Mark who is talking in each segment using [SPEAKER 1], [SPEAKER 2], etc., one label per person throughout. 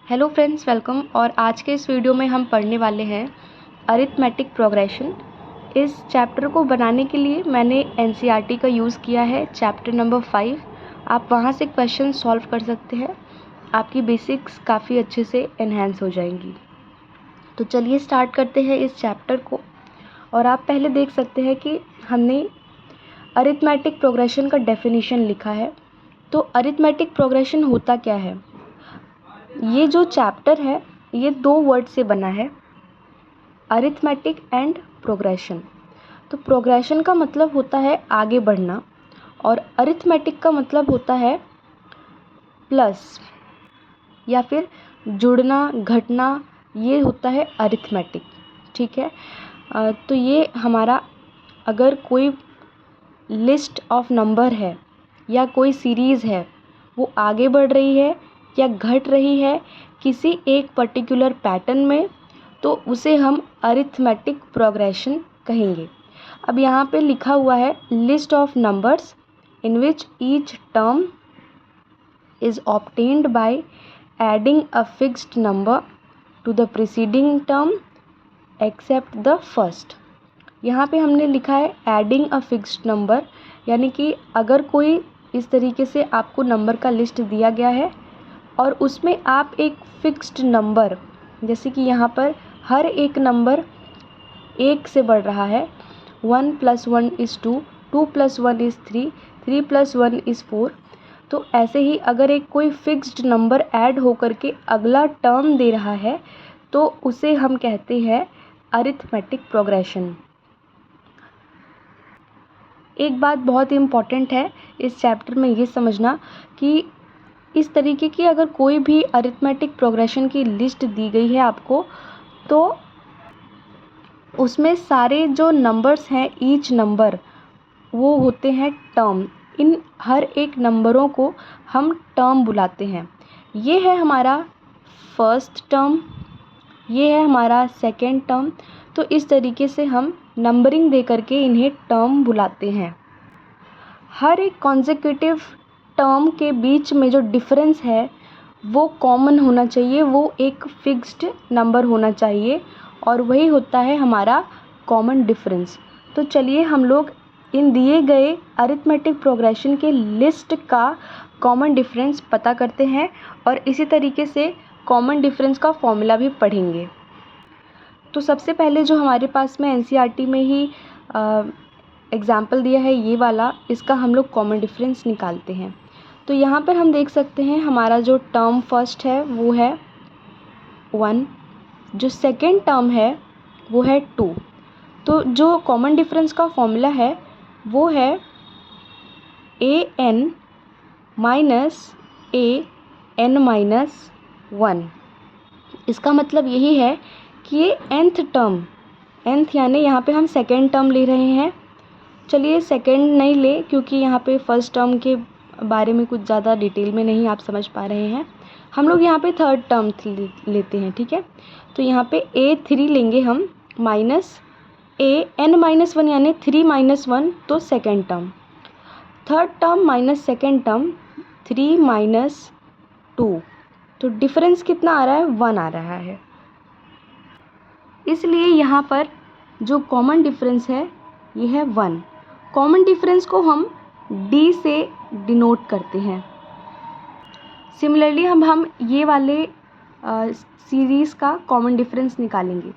[SPEAKER 1] Hello friends, welcome. और आज के इस वीडियो में हम पढ़ने वाले हैं अरिथमेटिक प्रोग्रेशन। इस चैप्टर को बनाने के लिए मैंने एनसीईआरटी का यूज़ किया है, चैप्टर नंबर 5। आप वहां से क्वेश्चन सॉल्व कर सकते हैं। आपकी बेसिक्स काफ़ी अच्छे से एनहेंस हो जाएंगी। तो चलिए स्टार्ट करते हैं इस चैप्टर को। और आप पहले देख सकते हैं कि हमने अरिथमेटिक प्रोग्रेशन का डेफिनेशन लिखा है। तो अरिथमेटिक प्रोग्रेशन होता क्या है? ये जो चैप्टर है ये 2 वर्ड से बना है, अरिथमेटिक एंड प्रोग्रेशन। तो प्रोग्रेशन का मतलब होता है आगे बढ़ना और अरिथमेटिक का मतलब होता है प्लस या फिर जुड़ना, घटना, ये होता है अरिथमेटिक। ठीक है। तो ये हमारा अगर कोई लिस्ट ऑफ नंबर है या कोई सीरीज़ है, वो आगे बढ़ रही है या घट रही है किसी एक पर्टिकुलर पैटर्न में, तो उसे हम अरिथमेटिक प्रोग्रेशन कहेंगे। अब यहाँ पे लिखा हुआ है list of numbers in which each term is obtained by adding a fixed number to the preceding term except the first. यहाँ पे हमने लिखा है एडिंग अ फिक्स्ड नंबर, यानी कि अगर कोई इस तरीके से आपको नंबर का लिस्ट दिया गया है और उसमें आप एक फिक्स्ड नंबर, जैसे कि यहाँ पर हर एक नंबर 1 से बढ़ रहा है, 1 + 1 = 2, 2 + 1 = 3, 3 + 1 = 4। तो ऐसे ही अगर एक कोई फिक्स्ड नंबर ऐड होकर के अगला टर्म दे रहा है तो उसे हम कहते हैं अरिथमेटिक प्रोग्रेशन। एक बात बहुत इम्पॉर्टेंट है इस चैप्टर में ये समझना कि इस तरीके की अगर कोई भी अरिथमेटिक प्रोग्रेशन की लिस्ट दी गई है आपको, तो उसमें सारे जो नंबर्स हैं, ईच नंबर, वो होते हैं टर्म। इन हर एक नंबरों को हम टर्म बुलाते हैं। ये है हमारा फर्स्ट टर्म, ये है हमारा सेकंड टर्म। तो इस तरीके से हम नंबरिंग दे करके इन्हें टर्म बुलाते हैं। हर एक कॉन्सेक्यूटिव टर्म के बीच में जो डिफरेंस है वो कॉमन होना चाहिए, वो एक फिक्स्ड नंबर होना चाहिए, और वही होता है हमारा कॉमन डिफरेंस। तो चलिए हम लोग इन दिए गए अरिथमेटिक प्रोग्रेशन के लिस्ट का कॉमन डिफरेंस पता करते हैं और इसी तरीके से कॉमन डिफरेंस का फॉर्मूला भी पढ़ेंगे। तो सबसे पहले जो हमारे पास में एनसीईआरटी में ही एग्ज़ाम्पल दिया है ये वाला, इसका हम लोग कॉमन डिफरेंस निकालते हैं। तो यहाँ पर हम देख सकते हैं हमारा जो टर्म फर्स्ट है वो है 1, जो सेकंड टर्म है वो है 2। तो जो कॉमन डिफरेंस का फॉर्मूला है वो है an - an - 1। इसका मतलब यही है कि ये nth टर्म, nth यानी यहाँ पे हम सेकेंड टर्म ले रहे हैं। चलिए सेकेंड नहीं ले, क्योंकि यहाँ पे फर्स्ट टर्म के बारे में कुछ ज़्यादा डिटेल में नहीं आप समझ पा रहे हैं। हम लोग यहाँ पे थर्ड टर्म लेते हैं। ठीक है। तो यहाँ पे a3 लेंगे हम, माइनस an - 1 यानी 3 - 1, तो second term. Third term minus second term, 3 - 2, तो डिफरेंस कितना आ रहा है? 1 आ रहा है। इसलिए यहाँ पर जो कॉमन डिफरेंस है ये है 1। कॉमन डिफरेंस को हम D से डिनोट करते हैं। सिमिलरली हम ये वाले सीरीज़ का कॉमन डिफरेंस निकालेंगे।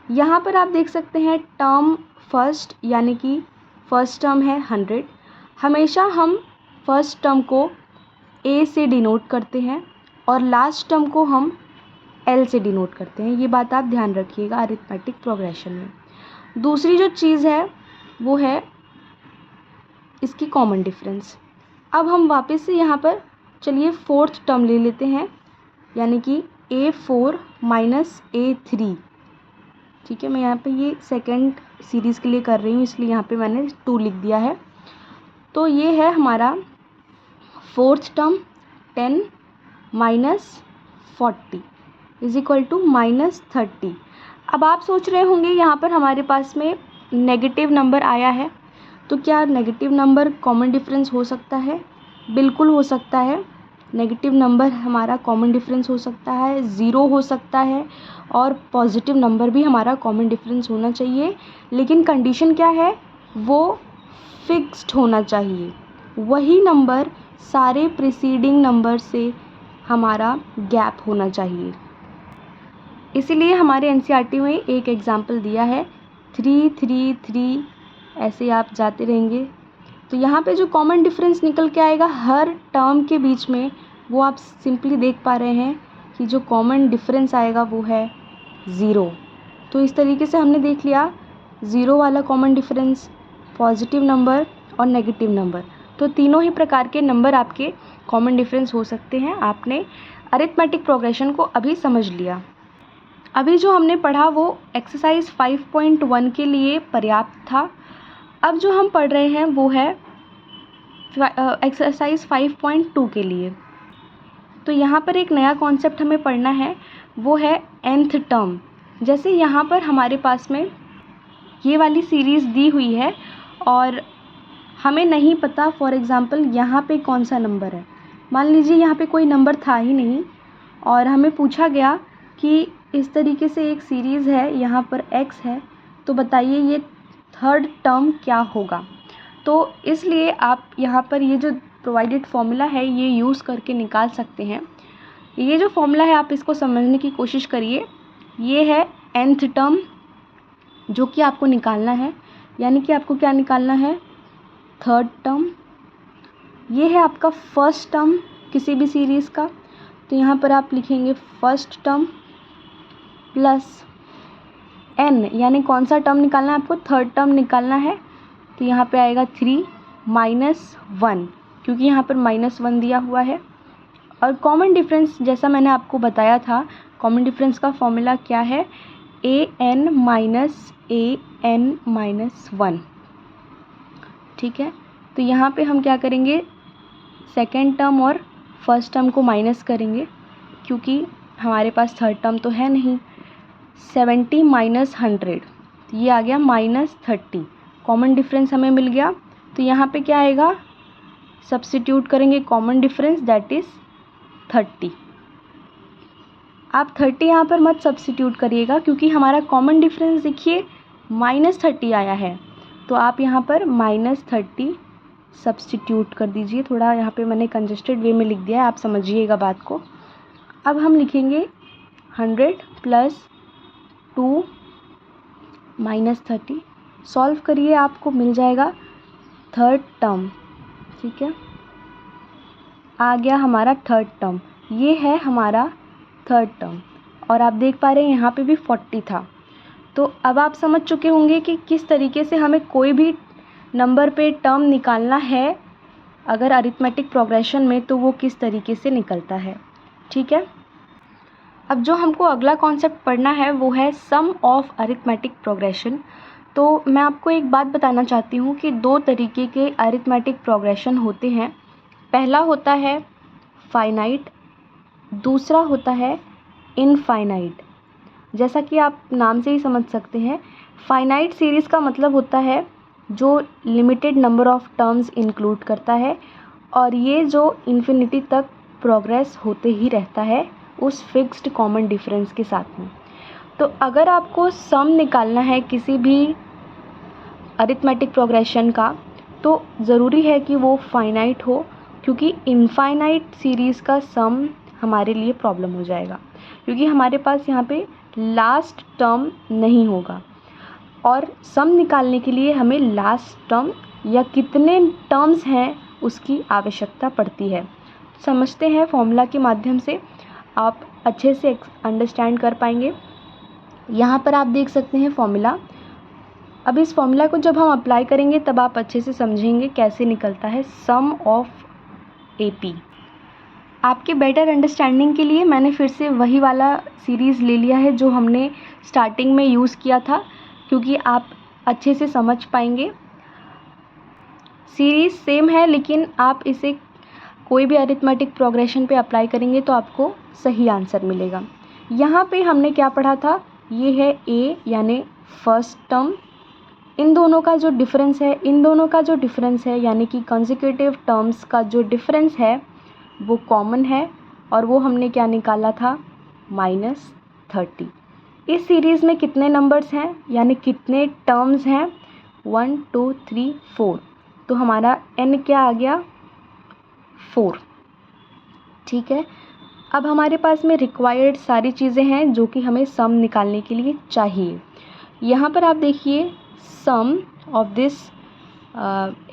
[SPEAKER 1] यहाँ पर आप देख सकते हैं टर्म फर्स्ट, यानी कि फर्स्ट टर्म है 100। हमेशा हम फर्स्ट टर्म को A से डिनोट करते हैं और लास्ट टर्म को हम L से डिनोट करते हैं। ये बात आप ध्यान रखिएगा अरिथमेटिक प्रोग्रेशन में। दूसरी जो चीज़ है वो है इसकी कॉमन डिफरेंस। अब हम वापस से यहाँ पर चलिए फोर्थ टर्म ले लेते हैं, यानी कि A4 - A3। ठीक है, मैं यहाँ पे ये सेकंड सीरीज़ के लिए कर रही हूँ, इसलिए यहाँ पे मैंने 2 लिख दिया है। तो ये है हमारा फोर्थ टर्म, 10 - 40 = -30। अब आप सोच रहे होंगे यहाँ पर हमारे पास में नेगेटिव नंबर आया है, तो क्या नेगेटिव नंबर कॉमन डिफरेंस हो सकता है? बिल्कुल हो सकता है। नेगेटिव नंबर हमारा कॉमन डिफरेंस हो सकता है, ज़ीरो हो सकता है और पॉजिटिव नंबर भी हमारा कॉमन डिफरेंस होना चाहिए। लेकिन कंडीशन क्या है, वो फिक्स्ड होना चाहिए। वही नंबर सारे प्रीसीडिंग नंबर से हमारा गैप होना चाहिए। इसीलिए हमारे एनसीईआरटी में एक एग्जाम्पल दिया है 3 3 3, ऐसे आप जाते रहेंगे तो यहाँ पे जो कॉमन डिफरेंस निकल के आएगा हर टर्म के बीच में, वो आप सिंपली देख पा रहे हैं कि जो कॉमन डिफरेंस आएगा वो है ज़ीरो। तो इस तरीके से हमने देख लिया ज़ीरो वाला कॉमन डिफरेंस, पॉजिटिव नंबर और नेगेटिव नंबर। तो तीनों ही प्रकार के नंबर आपके कॉमन डिफरेंस हो सकते हैं। आपने अरिथमेटिक प्रोग्रेशन को अभी समझ लिया। अभी जो हमने पढ़ा वो एक्सरसाइज 5.1 के लिए पर्याप्त था। अब जो हम पढ़ रहे हैं वो है एक्सरसाइज 5.2 के लिए। तो यहाँ पर एक नया कॉन्सेप्ट हमें पढ़ना है, वो है nth टर्म। जैसे यहाँ पर हमारे पास में ये वाली सीरीज़ दी हुई है और हमें नहीं पता फॉर एग्ज़ाम्पल यहाँ पे कौन सा नंबर है। मान लीजिए यहाँ पे कोई नंबर था ही नहीं और हमें पूछा गया कि इस तरीके से एक सीरीज़ है, यहाँ पर x है, तो बताइए ये थर्ड टर्म क्या होगा। तो इसलिए आप यहाँ पर ये जो प्रोवाइडेड फॉर्मूला है ये यूज़ करके निकाल सकते हैं। ये जो फॉर्मूला है आप इसको समझने की कोशिश करिए। ये है nth टर्म जो कि आपको निकालना है, यानी कि आपको क्या निकालना है, थर्ड टर्म। ये है आपका फर्स्ट टर्म किसी भी सीरीज़ का, तो यहाँ पर आप लिखेंगे फर्स्ट टर्म प्लस n, यानी कौन सा टर्म निकालना है आपको, थर्ड टर्म निकालना है। तो यहाँ पे आएगा 3 माइनस 1, क्योंकि यहाँ पर -1 दिया हुआ है। और कॉमन डिफरेंस जैसा मैंने आपको बताया था, कॉमन डिफरेंस का फॉर्मूला क्या है, an माइनस an माइनस 1। ठीक है, तो यहाँ पे हम क्या करेंगे, सेकेंड टर्म और फर्स्ट टर्म को माइनस करेंगे क्योंकि हमारे पास थर्ड टर्म तो है नहीं। 70 माइनस 100, ये आ गया -30। कॉमन डिफरेंस हमें मिल गया। तो यहाँ पे क्या आएगा, सब्स्टिट्यूट करेंगे कॉमन डिफरेंस, दैट इज़ 30। आप 30 यहाँ पर मत सब्स्टिट्यूट करिएगा क्योंकि हमारा कॉमन डिफरेंस देखिए -30 आया है, तो आप यहाँ पर -30 सब्स्टिट्यूट कर दीजिए। थोड़ा यहाँ पे मैंने कंजस्टेड वे में लिख दिया है, आप समझिएगा बात को। अब हम लिखेंगे 100 प्लस 2 माइनस 30, सॉल्व करिए आपको मिल जाएगा थर्ड टर्म। ठीक है, आ गया हमारा थर्ड टर्म, ये है हमारा थर्ड टर्म। और आप देख पा रहे हैं यहाँ पे भी 40 था। तो अब आप समझ चुके होंगे कि किस तरीके से हमें कोई भी नंबर पे टर्म निकालना है अगर अरिथमेटिक प्रोग्रेशन में, तो वो किस तरीके से निकलता है। ठीक है, अब जो हमको अगला कॉन्सेप्ट पढ़ना है वो है सम ऑफ अरिथमेटिक प्रोग्रेशन। तो मैं आपको एक बात बताना चाहती हूँ कि दो तरीके के अरिथमेटिक प्रोग्रेशन होते हैं। पहला होता है फाइनाइट, दूसरा होता है इनफाइनाइट। जैसा कि आप नाम से ही समझ सकते हैं, फाइनाइट सीरीज़ का मतलब होता है जो limited number of terms include करता है और ये जो इन्फिनिटी तक प्रोग्रेस होते ही रहता है उस फिक्स्ड कॉमन डिफरेंस के साथ में। तो अगर आपको सम निकालना है किसी भी अरिथमेटिक प्रोग्रेशन का, तो ज़रूरी है कि वो फाइनाइट हो, क्योंकि इनफाइनाइट सीरीज़ का सम हमारे लिए प्रॉब्लम हो जाएगा, क्योंकि हमारे पास यहाँ पे लास्ट टर्म नहीं होगा। और सम निकालने के लिए हमें लास्ट टर्म या कितने टर्म्स हैं उसकी आवश्यकता पड़ती है। समझते हैं फॉर्मूला के माध्यम से, आप अच्छे से अंडरस्टैंड कर पाएंगे। यहाँ पर आप देख सकते हैं फॉर्मूला। अब इस फॉर्मूला को जब हम अप्लाई करेंगे तब आप अच्छे से समझेंगे कैसे निकलता है सम ऑफ AP। आपके बेटर अंडरस्टैंडिंग के लिए मैंने फिर से वही वाला सीरीज़ ले लिया है जो हमने स्टार्टिंग में यूज़ किया था, क्योंकि आप अच्छे से समझ पाएंगे। सीरीज़ सेम है लेकिन आप इसे कोई भी अरिथमेटिक प्रोग्रेशन पे अप्लाई करेंगे तो आपको सही आंसर मिलेगा। यहाँ पे हमने क्या पढ़ा था, ये है A यानी फर्स्ट टर्म। इन दोनों का जो डिफरेंस है यानी कि कंसेक्यूटिव टर्म्स का जो डिफरेंस है वो कॉमन है और वो हमने क्या निकाला था, -30। इस सीरीज़ में कितने नंबर्स हैं यानी कितने टर्म्स हैं, 1 2 3 4, तो हमारा n क्या आ गया, 4। ठीक है, अब हमारे पास में रिक्वायर्ड सारी चीज़ें हैं जो कि हमें सम निकालने के लिए चाहिए। यहाँ पर आप देखिए सम ऑफ दिस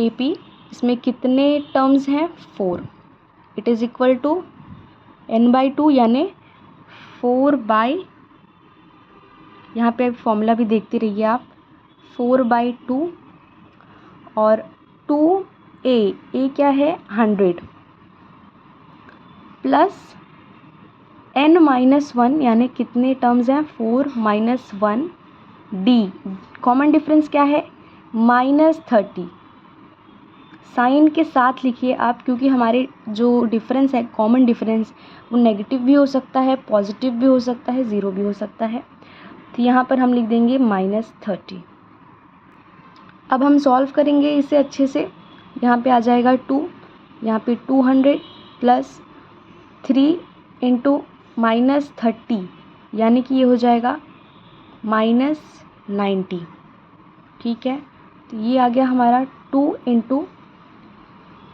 [SPEAKER 1] AP, इसमें कितने टर्म्स हैं, 4। It is equal to n/2 यानी 4/, यहाँ पे फॉर्मूला भी देखते रहिए आप, 4/2 और 2a क्या है, 100 प्लस n-1 यानी कितने टर्म्स हैं, 4 - 1 d, कॉमन डिफरेंस क्या है, -30। साइन के साथ लिखिए आप, क्योंकि हमारे जो डिफरेंस है, कॉमन डिफरेंस, वो नेगेटिव भी हो सकता है, पॉजिटिव भी हो सकता है, ज़ीरो भी हो सकता है। तो यहाँ पर हम लिख देंगे -30। अब हम सॉल्व करेंगे इसे अच्छे से। यहाँ पे आ जाएगा 2, यहाँ पे 200 प्लस 3 इंटू -30 यानी कि ये हो जाएगा -90। ठीक है, तो ये आ गया हमारा 2 इंटू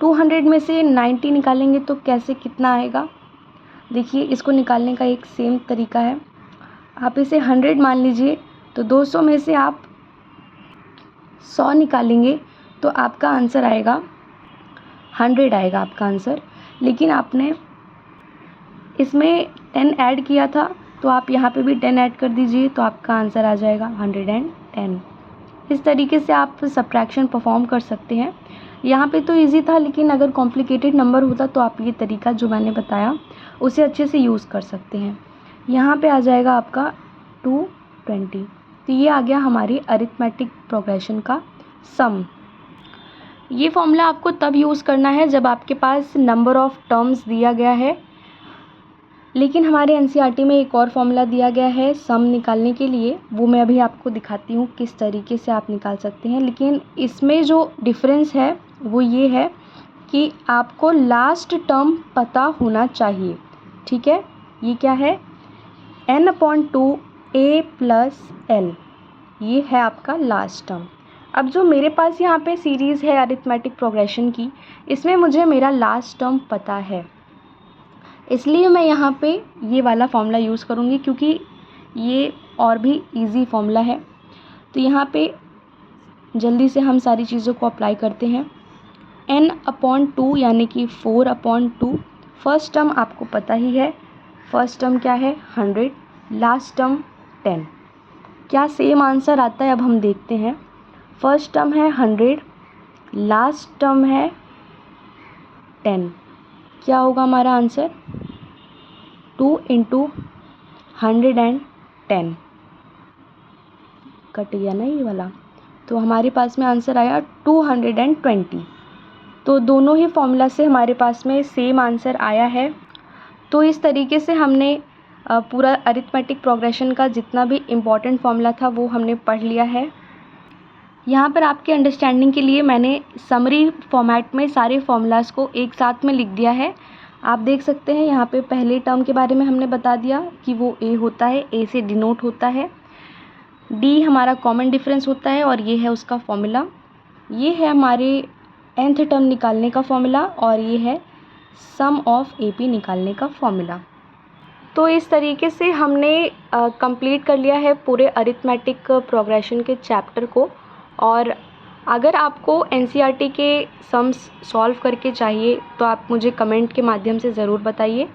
[SPEAKER 1] 200 में से 90 निकालेंगे तो कैसे कितना आएगा। देखिए इसको निकालने का एक सेम तरीका है, आप इसे 100 मान लीजिए, तो 200 में से आप 100 निकालेंगे तो आपका आंसर आएगा 100 आएगा आपका आंसर। लेकिन आपने इसमें 10 ऐड किया था तो आप यहाँ पे भी 10 ऐड कर दीजिए तो आपका आंसर आ जाएगा 110। इस तरीके से आप सब्ट्रैक्शन परफॉर्म कर सकते हैं। यहाँ पे तो इजी था, लेकिन अगर कॉम्प्लिकेटेड नंबर होता तो आप ये तरीका जो मैंने बताया उसे अच्छे से यूज़ कर सकते हैं। यहाँ पे आ जाएगा आपका 220। तो ये आ गया हमारी अरिथमेटिक प्रोग्रेशन का सम। ये फॉर्मूला आपको तब यूज़ करना है जब आपके पास नंबर ऑफ़ टर्म्स दिया गया है। लेकिन हमारे NCERT में एक और फॉर्मूला दिया गया है सम निकालने के लिए, वो मैं अभी आपको दिखाती हूँ किस तरीके से आप निकाल सकते हैं। लेकिन इसमें जो डिफरेंस है वो ये है कि आपको लास्ट टर्म पता होना चाहिए। ठीक है, ये क्या है, n/2 a + l, ये है आपका लास्ट टर्म। अब जो मेरे पास यहाँ पे सीरीज़ है अरिथमेटिक प्रोग्रेशन की, इसमें मुझे मेरा लास्ट टर्म पता है, इसलिए मैं यहाँ पे ये वाला फॉर्मूला यूज़ करूँगी, क्योंकि ये और भी इजी फॉर्मूला है। तो यहाँ पे जल्दी से हम सारी चीज़ों को अप्लाई करते हैं। n/2 यानी कि 4/2, फर्स्ट टर्म आपको पता ही है, फर्स्ट टर्म क्या है, 100, लास्ट टर्म 10। क्या सेम आंसर आता है, अब हम देखते हैं। फर्स्ट टर्म है 100, लास्ट टर्म है 10, क्या होगा हमारा आंसर, 2 इंटू 110, कट गया ना ये वाला, तो हमारे पास में आंसर आया 220। तो दोनों ही फॉर्मूला से हमारे पास में सेम आंसर आया है। तो इस तरीके से हमने पूरा अरिथमेटिक प्रोग्रेशन का जितना भी इम्पॉर्टेंट फॉर्मूला था वो हमने पढ़ लिया है। यहाँ पर आपके अंडरस्टैंडिंग के लिए मैंने समरी फॉर्मेट में सारे फॉर्मूलाज़ को एक साथ में लिख दिया है। आप देख सकते हैं यहाँ पे पहले टर्म के बारे में हमने बता दिया कि वो a होता है, a से डिनोट होता है, d हमारा कॉमन डिफरेंस होता है और ये है उसका फॉर्मूला। ये है हमारे nth टर्म निकालने का फॉर्मूला और ये है सम ऑफ AP निकालने का फॉर्मूला। तो इस तरीके से हमने कंप्लीट कर लिया है पूरे अरिथमेटिक प्रोग्रेशन के चैप्टर को। और अगर आपको NCERT के सम्स सॉल्व करके चाहिए तो आप मुझे कमेंट के माध्यम से ज़रूर बताइए,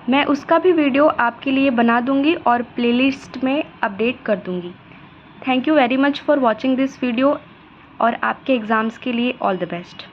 [SPEAKER 1] मैं उसका भी वीडियो आपके लिए बना दूंगी और प्लेलिस्ट में अपडेट कर दूंगी। Thank you very much for watching this video और आपके एग्ज़ाम्स के लिए ऑल द बेस्ट।